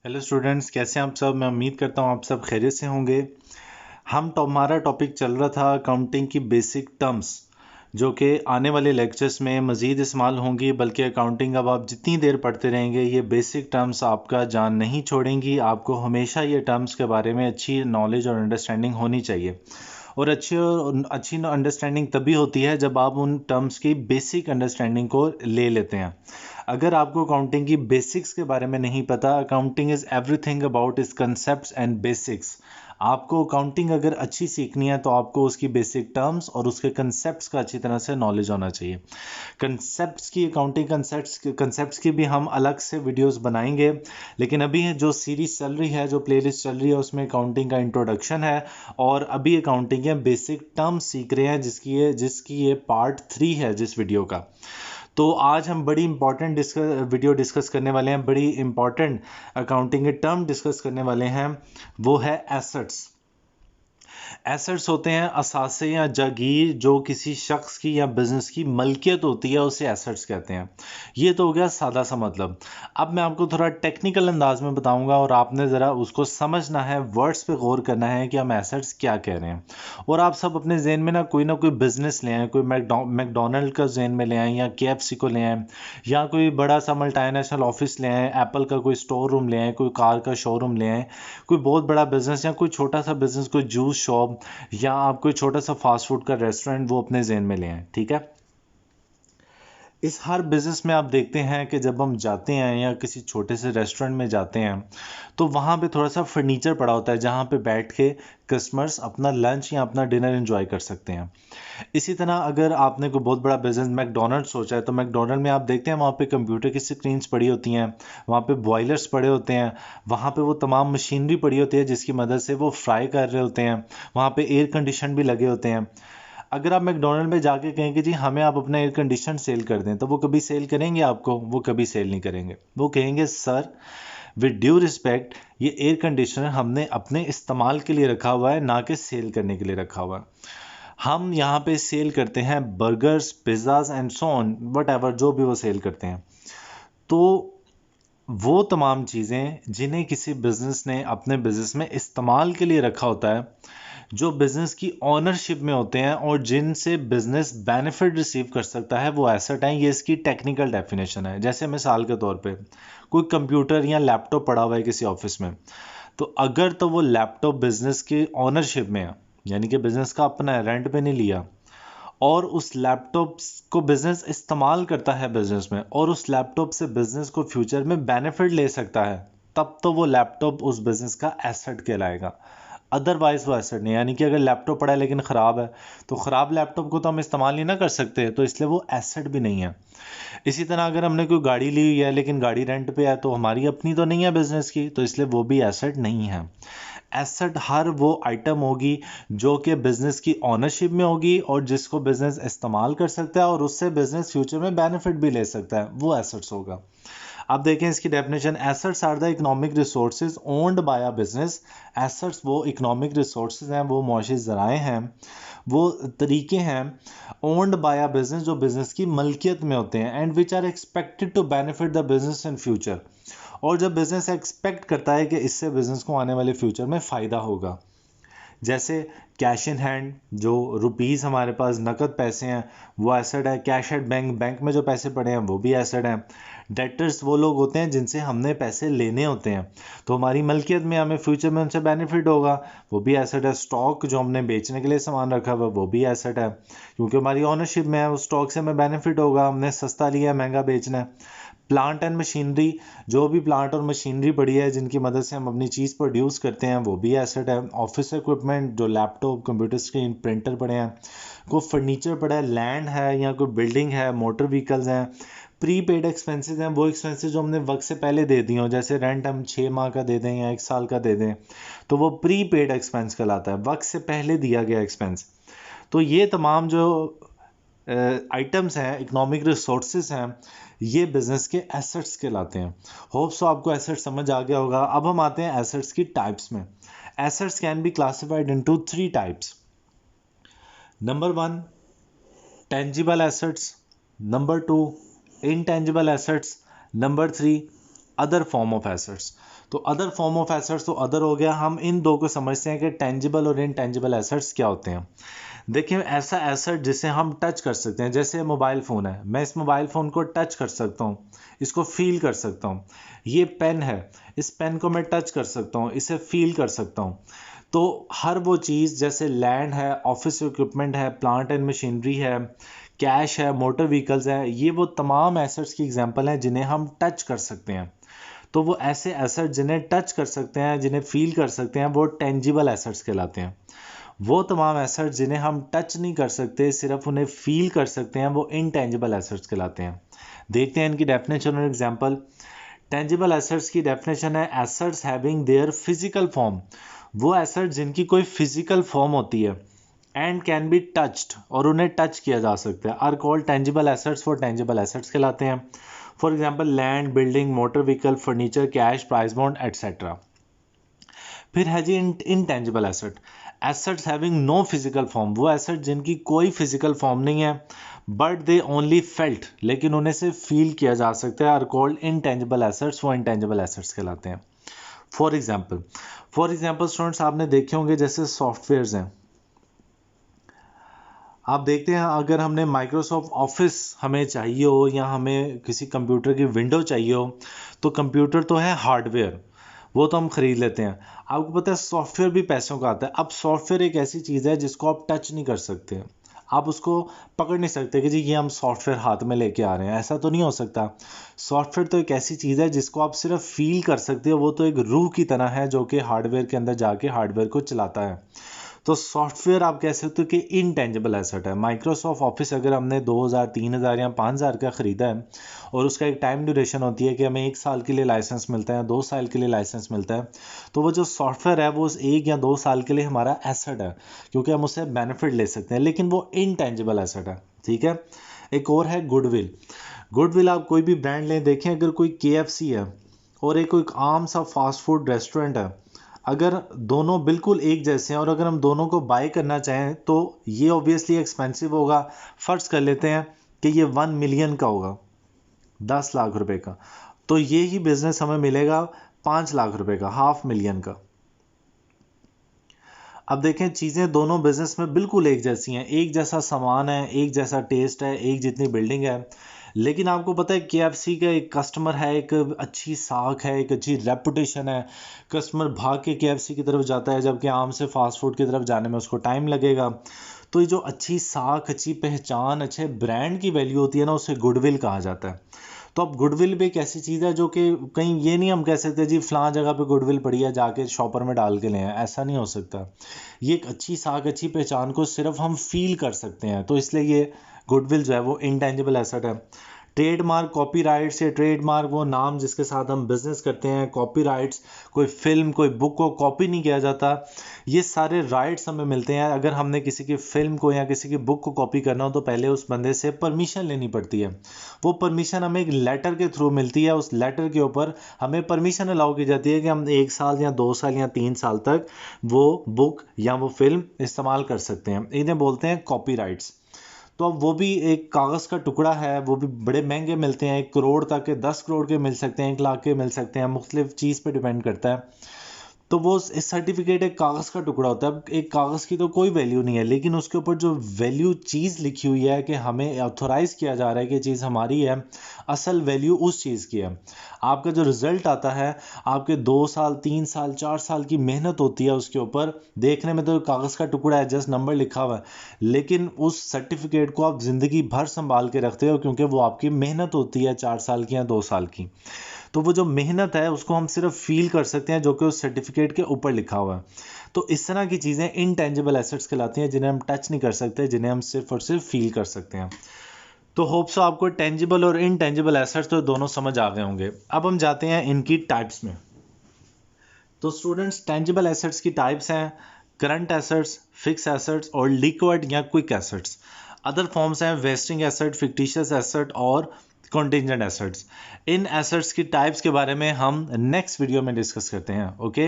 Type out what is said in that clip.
Hello students, कैसे हैं आप सब। मैं उम्मीद करता हूँ आप सब खैरियत से होंगे। हमारा टॉपिक चल रहा था अकाउंटिंग की बेसिक टर्म्स, जो कि आने वाले लेक्चर्स में मज़ीद इस्तेमाल होंगी। बल्कि अकाउंटिंग अब आप जितनी देर पढ़ते रहेंगे ये बेसिक टर्म्स आपका जान नहीं छोड़ेंगी। आपको हमेशा ये टर्म्स के बारे में अच्छी नॉलेज और अंडरस्टैंडिंग होनी चाहिए। और अच्छी अंडरस्टैंडिंग तभी होती है जब आप उन टर्म्स की बेसिक अंडरस्टैंडिंग को ले लेते हैं। अगर आपको अकाउंटिंग की बेसिक्स के बारे में नहीं पता, अकाउंटिंग इज़ एवरीथिंग अबाउट इस कंसेप्ट्स एंड बेसिक्स। आपको अकाउंटिंग अगर अच्छी सीखनी है तो आपको उसकी बेसिक टर्म्स और उसके कंसेप्ट्स का अच्छी तरह से नॉलेज होना चाहिए। कंसेप्ट्स की अकाउंटिंग कंसेप्ट्स की भी हम अलग से वीडियोस बनाएंगे। लेकिन अभी जो सीरीज चल रही है, जो प्लेलिस्ट चल रही है, उसमें अकाउंटिंग का इंट्रोडक्शन है। और अभी अकाउंटिंग के बेसिक टर्म्स सीख रहे हैं, जिसकी ये पार्ट 3 है जिस वीडियो का। तो आज हम बड़ी इंपॉर्टेंट वीडियो डिस्कस करने वाले हैं। बड़ी इंपॉर्टेंट अकाउंटिंग के टर्म डिस्कस करने वाले हैं। वो है एसेट्स। एसेट्स होते हैं असासे या जागीर, जो किसी शख्स की या बिजनेस की मलकियत होती है, उसे एसेट्स कहते हैं। ये तो हो गया सादा सा मतलब। अब मैं आपको थोड़ा टेक्निकल अंदाज में बताऊंगा और आपने ज़रा उसको समझना है, वर्ड्स पे गौर करना है कि हम एसेट्स क्या कह रहे हैं। और आप सब अपने जहन में ना कोई बिजनेस ले आएँ, कोई मैकडोनल्ड का जहन में ले आएँ, या KFC को ले आएँ, या कोई बड़ा सा मल्टीनेशनल ऑफिस ले आएँ, एप्पल का कोई स्टोर रूम ले आएँ, कोई कार का शोरूम ले आएँ, कोई बहुत बड़ा बिजनेस या कोई छोटा सा बिजनेस, कोई जूस शॉप, या आप कोई छोटा सा फास्ट फूड का रेस्टोरेंट वो अपने जेन में ले आए। ठीक है। इस हर बिजनेस में आप देखते हैं कि जब हम जाते हैं या किसी छोटे से रेस्टोरेंट में जाते हैं तो वहाँ पे थोड़ा सा फर्नीचर पड़ा होता है जहाँ पे बैठ के कस्टमर्स अपना लंच या अपना डिनर एंजॉय कर सकते हैं। इसी तरह अगर आपने कोई बहुत बड़ा बिजनेस मैकडोनल्ड सोचा है तो मैकडोनल्ड में आप देखते हैं वहाँ पे कंप्यूटर की स्क्रीन्स पड़ी होती हैं, वहाँ पे बॉयलर्स पड़े होते हैं, वहाँ पे वो तमाम मशीनरी पड़ी होती है जिसकी मदद से वो फ्राई कर रहे होते हैं, वहाँ पे एयर कंडीशन भी लगे होते हैं। अगर आप मैकडोनल्ड में जाके कहें कि जी हमें आप अपना एयर कंडीशन सेल कर दें, तो वो कभी सेल करेंगे आपको? वो कभी सेल नहीं करेंगे। वो कहेंगे सर, विद ड्यू रिस्पेक्ट, ये एयर कंडीशनर हमने अपने इस्तेमाल के लिए रखा हुआ है, ना कि सेल करने के लिए रखा हुआ है। हम यहाँ पे सेल करते हैं burgers, pizzas and so on, what ever, जो भी वो सेल करते हैं। तो वो तमाम चीज़ें जिन्हें किसी बिजनेस ने अपने बिजनेस में इस्तेमाल के लिए रखा होता है, जो बिजनेस की ओनरशिप में होते हैं और जिनसे बिजनेस बेनिफिट रिसीव कर सकता है, वो एसेट हैं। ये इसकी टेक्निकल डेफिनेशन है। जैसे मिसाल के तौर पे कोई कंप्यूटर या लैपटॉप पड़ा हुआ है किसी ऑफिस में, तो अगर तो वो लैपटॉप बिजनेस के ओनरशिप में है, यानी कि बिजनेस का अपना है, रेंट पे नहीं लिया, और उस लैपटॉप को बिजनेस इस्तेमाल करता है बिजनेस में, और उस लैपटॉप से बिजनेस को फ्यूचर में बेनिफिट ले सकता है, तब तो वो लैपटॉप उस बिजनेस का एसेट कहलाएगा। अदरवाइज वो एसेट नहीं। यानी कि अगर लैपटॉप पड़ा है लेकिन ख़राब है, तो ख़राब लैपटॉप को तो हम इस्तेमाल नहीं ना कर सकते, तो इसलिए वो एसेट भी नहीं है। इसी तरह अगर हमने कोई गाड़ी ली हुई है लेकिन गाड़ी रेंट पे है, तो हमारी अपनी तो नहीं है बिजनेस की, तो इसलिए वो भी एसेट नहीं है। एसेट हर वो आइटम होगी जो कि बिजनेस की ओनरशिप में होगी और जिसको बिजनेस इस्तेमाल कर सकता है और उससे बिजनेस फ्यूचर में बेनिफिट भी ले सकता है, वो एसेट्स होगा। अब देखें इसकी definition. Assets are the economic resources owned by a business. Assets वो इकोनॉमिक रिसोर्सेज हैं, वो मौशी ज़राए हैं, वो तरीके हैं ओन्ड बाय अ बिजनेस जो बिजनेस की मलकियत में होते हैं, and which are expected to benefit the business in future. और जब बिजनेस एक्सपेक्ट करता है कि इससे बिजनेस को आने वाले फ्यूचर में फ़ायदा होगा। जैसे कैश इन हैंड, जो रुपीस हमारे पास नकद पैसे हैं, वो एसेट है। कैश एट बैंक, बैंक में जो पैसे पड़े हैं वो भी एसेट हैं। डेटर्स वो लोग होते हैं जिनसे हमने पैसे लेने होते हैं, तो हमारी मलकियत में, हमें फ्यूचर में उनसे बेनिफिट होगा, वो भी एसेट है। स्टॉक जो हमने बेचने के लिए सामान रखा हुआ है, वो भी एसेट है, क्योंकि हमारी ओनरशिप में है, उस स्टॉक से हमें बेनिफिट होगा, हमने सस्ता लिया है, महंगा बेचना है। प्लांट एंड मशीनरी, जो भी प्लांट और मशीनरी पड़ी है जिनकी मदद से हम अपनी चीज़ प्रोड्यूस करते हैं, वो भी एसेट है। ऑफिस इक्विपमेंट, जो लैपटॉप, कंप्यूटर स्क्रीन, प्रिंटर पड़े हैं, कोई फर्नीचर पड़ा है, लैंड है, या कोई बिल्डिंग है, मोटर व्हीकल्स हैं। प्री पेड एक्सपेंसेस हैं, वो एक्सपेंसेस जो हमने वक्त से पहले दे दिए हों, जैसे रेंट हम 6 माह का दे दें या 1 साल का दे दें, तो वो प्री पेड एक्सपेंस कहलाता है, वक्त से पहले दिया गया एक्सपेंस। तो ये तमाम जो आइटम्स हैं, इकोनॉमिक रिसोर्सेज हैं, ये बिजनेस के एसेट्स कहलाते हैं। होप सो आपको एसेट समझ आ गया होगा। अब हम आते हैं एसेट्स की टाइप्स में। Assets can be classified into 3 types. Number 1, tangible assets. Number 2, intangible assets. Number 3, other form of assets. तो अदर फॉर्म ऑफ एसेट्स तो अदर हो गया। हम इन दो को समझते हैं कि टेंजिबल और इनटेंजिबल एसेट्स क्या होते हैं। देखिए, ऐसा एसेट जिसे हम टच कर सकते हैं, जैसे मोबाइल फ़ोन है, मैं इस मोबाइल फ़ोन को टच कर सकता हूँ, इसको फील कर सकता हूँ। ये पेन है, इस पेन को मैं टच कर सकता हूँ, इसे फील कर सकता हूँ। तो हर वो चीज़, जैसे लैंड है, ऑफिस इक्विपमेंट है, प्लांट एंड मशीनरी है, कैश है, मोटर व्हीकल्स है, ये वो तमाम एसेट्स की एग्जांपल हैं जिन्हें हम टच कर सकते हैं। तो वो ऐसे एसेट जिन्हें टच कर सकते हैं, जिन्हें फील कर सकते हैं, वो टेंजिबल एसेट्स कहलाते हैं। वो तमाम एसेट जिन्हें हम टच नहीं कर सकते, सिर्फ उन्हें फील कर सकते हैं, वो इनटेंजिबल एसेट्स कहलाते हैं। देखते हैं इनकी डेफिनेशन और एग्जांपल। टेंजिबल एसेट्स की डेफिनेशन है assets having their physical form. वो एसेट जिनकी कोई फिजिकल फॉर्म होती है, एंड कैन बी टच्ड, और उन्हें टच किया जा सकता है, आर कॉल्ड टेंजिबल एसेट्स, वो टेंजिबल एसेट्स कहलाते हैं। For example land, building, motor vehicle, furniture, cash, prize bond etcetera. फिर है जी intangible asset, assets having no physical form. वो एसेट जिनकी कोई फिजिकल फॉर्म नहीं है, बट दे ओनली फेल्ट, लेकिन उन्हें से फील किया जा सकता है, आर कॉल्ड इनटेंजिबल एसेट्स, वो इनटेंजिबल एसेट्स कहलाते हैं। फॉर एग्जाम्पल स्टूडेंट्स, आपने देखे होंगे जैसे सॉफ्टवेयर्स हैं। आप देखते हैं, अगर हमने माइक्रोसॉफ्ट ऑफिस हमें चाहिए हो, या हमें किसी कंप्यूटर की विंडो चाहिए हो, तो कंप्यूटर तो है हार्डवेयर, वो तो हम खरीद लेते हैं। आपको पता है सॉफ्टवेयर भी पैसों का आता है। अब सॉफ्टवेयर एक ऐसी चीज़ है जिसको आप टच नहीं कर सकते, आप उसको पकड़ नहीं सकते कि जी ये हम सॉफ्टवेयर हाथ में लेके आ रहे हैं, ऐसा तो नहीं हो सकता। सॉफ्टवेयर तो एक ऐसी चीज़ है जिसको आप सिर्फ फील कर सकते हो, वो तो एक रूह की तरह है जो कि हार्डवेयर के अंदर जाके हार्डवेयर को चलाता है। तो सॉफ्टवेयर आप कह सकते हो कि इनटेंजिबल एसेट है। माइक्रोसॉफ्ट ऑफिस अगर हमने 2000, 3000 या 5000 का ख़रीदा है, और उसका एक टाइम ड्यूरेशन होती है कि हमें 1 साल के लिए लाइसेंस मिलता है, 2 साल के लिए लाइसेंस मिलता है, तो वो जो सॉफ्टवेयर है वो उस 1 या 2 साल के लिए हमारा एसेट है, क्योंकि हम उससे बेनिफिट ले सकते हैं, लेकिन वो इनटेंजिबल एसेट है। ठीक है। एक और है गुडविल। गुडविल, आप कोई भी ब्रांड लें, देखें अगर कोई KFC है और एक कोई आम सा फास्ट फूड रेस्टोरेंट है, अगर दोनों बिल्कुल एक जैसे हैं और अगर हम दोनों को बाय करना चाहें, तो ये ऑब्वियसली एक्सपेंसिव होगा। फर्ज कर लेते हैं कि ये 1 मिलियन का होगा, 10 लाख रुपए का, तो ये ही बिजनेस हमें मिलेगा 5 लाख रुपए का, 500,000 का। अब देखें, चीज़ें दोनों बिजनेस में बिल्कुल एक जैसी हैं, एक जैसा सामान है, एक जैसा टेस्ट है, एक जितनी बिल्डिंग है, लेकिन आपको पता है KFC का एक कस्टमर है, एक अच्छी साख है, एक अच्छी रेपुटेशन है, कस्टमर भाग के KFC की तरफ जाता है, जबकि आम से फास्ट फूड की तरफ जाने में उसको टाइम लगेगा। तो ये जो अच्छी साख, अच्छी पहचान, अच्छे ब्रांड की वैल्यू होती है ना, उसे गुडविल कहा जाता है। तो अब गुडविल भी एक ऐसी चीज़ है जो कि कहीं ये नहीं हम कह सकते जी फलां जगह पे गुडविल पड़ी है, जाके शॉपर में डाल के ले आए, ऐसा नहीं हो सकता। ये एक अच्छी साख, अच्छी पहचान को सिर्फ हम फील कर सकते हैं, तो इसलिए ये गुडविल जो है वो इनटेंजिबल एसेट है। ट्रेडमार्क, कॉपीराइट्स, या ट्रेडमार्क वो नाम जिसके साथ हम बिजनेस करते हैं। कॉपीराइट्स, कोई फिल्म, कोई बुक को कॉपी नहीं किया जाता। ये सारे राइट्स हमें मिलते हैं। अगर हमने किसी की फिल्म को या किसी की बुक को कॉपी करना हो, तो पहले उस बंदे से परमिशन लेनी पड़ती है। वो परमिशन हमें एक लेटर के थ्रू मिलती है। उस लेटर के ऊपर हमें परमिशन अलाउ की जाती है कि हम 1 साल या 2 साल या 3 साल तक वो बुक या वो फिल्म इस्तेमाल कर सकते हैं। इन्हें बोलते हैं कॉपीराइट्स। तो अब वो भी एक कागज़ का टुकड़ा है, वो भी बड़े महंगे मिलते हैं, 1 करोड़ तक के, 10 करोड़ के मिल सकते हैं, 1 लाख के मिल सकते हैं, मुख्तलिफ चीज़ पे डिपेंड करता है। तो वो इस सर्टिफिकेट एक कागज़ का टुकड़ा होता है। अब एक कागज़ की तो कोई वैल्यू नहीं है, लेकिन उसके ऊपर जो वैल्यू चीज़ लिखी हुई है कि हमें ऑथोराइज़ किया जा रहा है कि चीज़ हमारी है, असल वैल्यू उस चीज़ की है। आपका जो रिज़ल्ट आता है, आपके 2 साल, 3 साल, 4 साल की मेहनत होती है उसके ऊपर। देखने में तो कागज़ का टुकड़ा है, जस्ट नंबर लिखा हुआ है, लेकिन उस सर्टिफिकेट को आप ज़िंदगी भर संभाल के रखते हो, क्योंकि वो आपकी मेहनत होती है 4 साल की या 2 साल की। तो वो जो मेहनत है उसको हम सिर्फ फील कर सकते हैं, जो कि उस सर्टिफिकेट के ऊपर लिखा हुआ है। तो इस तरह की चीज़ें इनटेंजिबल एसेट्स कहलाती हैं, जिन्हें हम टच नहीं कर सकते, जिन्हें हम सिर्फ और सिर्फ फील कर सकते हैं। तो होप सो आपको टेंजिबल और इनटेंजिबल एसेट्स तो दोनों समझ आ गए होंगे। अब हम जाते हैं इनकी टाइप्स में। तो स्टूडेंट्स, टेंजिबल एसेट्स की टाइप्स हैं करंट एसेट्स, फिक्स एसेट्स और लिक्विड या क्विक एसेट्स। अदर फॉर्म्स हैं वेस्टिंग एसेट, फिक्टिशियस एसेट और कॉन्टिजेंट एसेट्स। इन एसेट्स की टाइप्स के बारे में हम नेक्स्ट वीडियो में डिस्कस करते हैं। ओके।